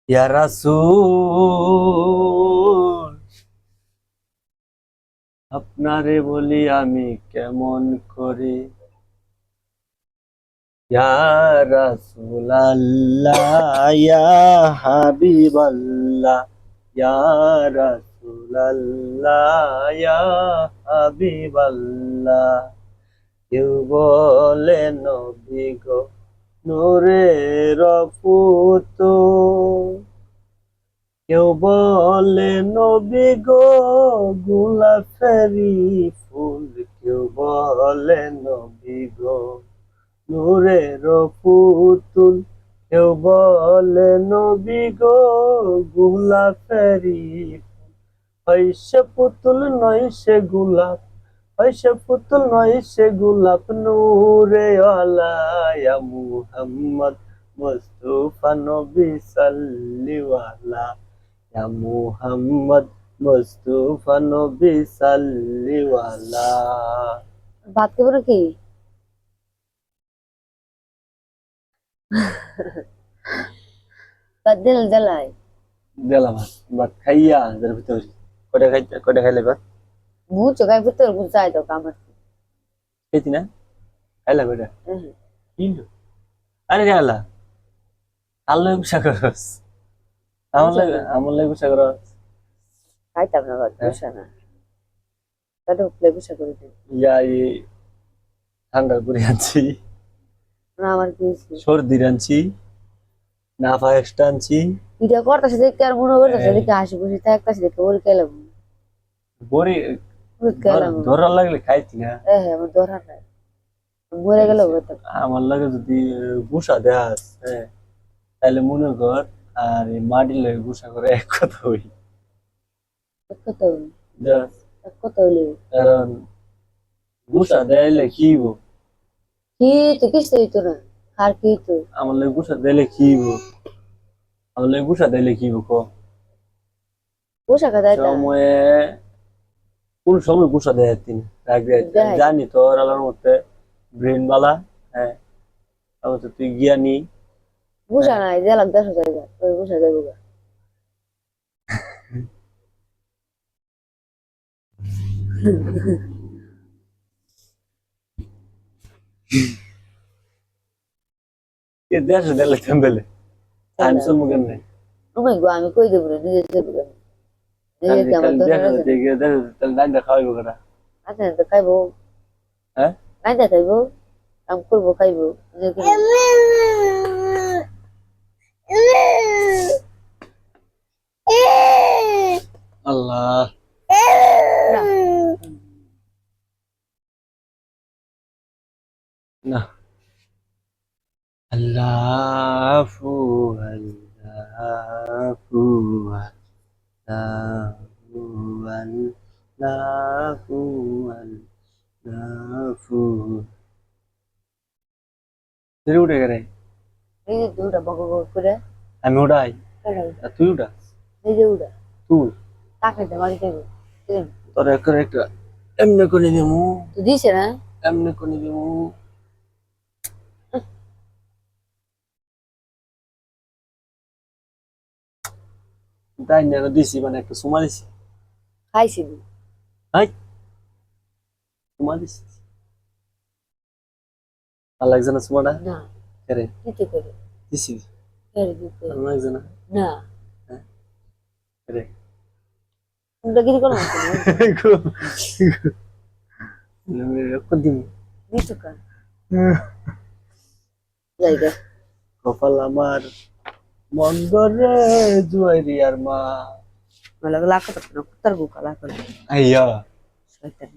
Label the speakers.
Speaker 1: ইয়া রাসূল আপনারে বলি আমি কেমন করে ইয়া রাসূলাল্লাহ ইয়া হাবিবাল্লাহ ইয়া রাসূলাল্লাহ ইয়া হাবিবাল্লাহ কেউ বলে নবী গো নূরের পুতুল কেউ বলে নবী গো গোলাপেরই ফুল কেউ বলে নবী গো নূরের পুতুল কেউ বলে নবী গো গোলাপেরই হয় সে পুতুল নয় সে গোলাপ হয় সে পুতুল নয় সে গোলাপ নূরে আলা মুহাম্মদ মুস্তাফা নবী সাল্লিওয়ালা ইয়া মুহাম্মদ মুস্তাফা নবী সাল্লিওয়ালা
Speaker 2: ভাত খাবো নাকি? ভাত দেলাই
Speaker 1: দিলাম ভাত খাইয়া যার ভিতর কয়টা খাইলে ভাত
Speaker 2: বুঝছো গায়ে ভিতরে বুঝাই দাও কামার
Speaker 1: খেয়েছি না খাইলা কয়টা কিলো আরে খাইলা আল্লাহ গুসা করস আমার লাগে গুসা করস
Speaker 2: খাইতাম না ভাত বুঝা না তাহলে উপলে বুঝা করে দিন
Speaker 1: ইয়া ঠান্ডার করে আনছি
Speaker 2: না আমার কি
Speaker 1: সর্দির আনছি নাফা এক্সট্রা আনছি
Speaker 2: এটা করতেছে দেখতে আর মনে করতেছে দেখে হাসি খুশি থাকতেছে দেখে ওর খেলাম
Speaker 1: বড়ি
Speaker 2: খেলাম
Speaker 1: ধরার লাগলে খাইছি না
Speaker 2: হ্যাঁ আমার ধরা নাই মরে গেল
Speaker 1: আমার লাগে যদি গুসা দেয়াস হ্যাঁ তাহলে মনে কর আর এই মাটি লাগে গুসা করে এক কথা হই
Speaker 2: কত
Speaker 1: দেয়াস
Speaker 2: কত হইলে
Speaker 1: কারণ গুসা দেয়াইলে কি হইব
Speaker 2: কি তো কিছু হইতো না আর কি তো
Speaker 1: আমার লাগে গুসা দিলে কি হইব আমার লাগে গুসা দিলে কি হইব ক
Speaker 2: পোশাক দেয়
Speaker 1: সময়ে কোন সময় গুসা দেয় তিনি জানি তোর আলার মধ্যে ব্রেন বালা হ্যাঁ আমার তো তুই জ্ঞানী
Speaker 2: বুঝা নাই দেলাক 10,000 টাকা ওই বুঝা যাবো গা
Speaker 1: কে দেশ দিলে থামবেলে আমি শুনবো কেন
Speaker 2: ওমাই গো আমি কই দেব রে নিজে দেব গা নিজে কি আমার ধরে আছে
Speaker 1: তাহলে ডাইনটা খাওয়াইবো কেনা
Speaker 2: আচ্ছা তো খাইবো
Speaker 1: হ্যাঁ
Speaker 2: নাইটা খাইবো কাম করবো খাইবো
Speaker 1: আল্লাহ না আল্লাহু আল্লাহু আল্লাহু আল্লাহু আল্লাহু তুই উঠে গেলে
Speaker 2: নিজে দুটা বক বক করে
Speaker 1: আমি উঠাই আর তুই উঠা
Speaker 2: নিজে উড়া
Speaker 1: তুই
Speaker 2: টাকাতে বাড়ি খাইবো
Speaker 1: তোর একটা এমনি করে দিমু
Speaker 2: তো দিছে না
Speaker 1: এমনি করে দিমু তাই না দিছি মানে একটা সুমা দিছি
Speaker 2: খাইছি
Speaker 1: হাই সুমা দিছি আর লাগছে না সুমাটা
Speaker 2: না
Speaker 1: করে
Speaker 2: দিতে করে
Speaker 1: দিছি
Speaker 2: করে দিতে
Speaker 1: আর লাগছে না
Speaker 2: না
Speaker 1: করে
Speaker 2: তোমরা কি করো
Speaker 1: রক্ত দিমু
Speaker 2: দিছো কা জায়গা
Speaker 1: কপাল আমার মন্দরে জুয়ারি আর মা
Speaker 2: मला लागत होतं ना कुत्तर भुका लागत
Speaker 1: আইয়া
Speaker 2: शैतान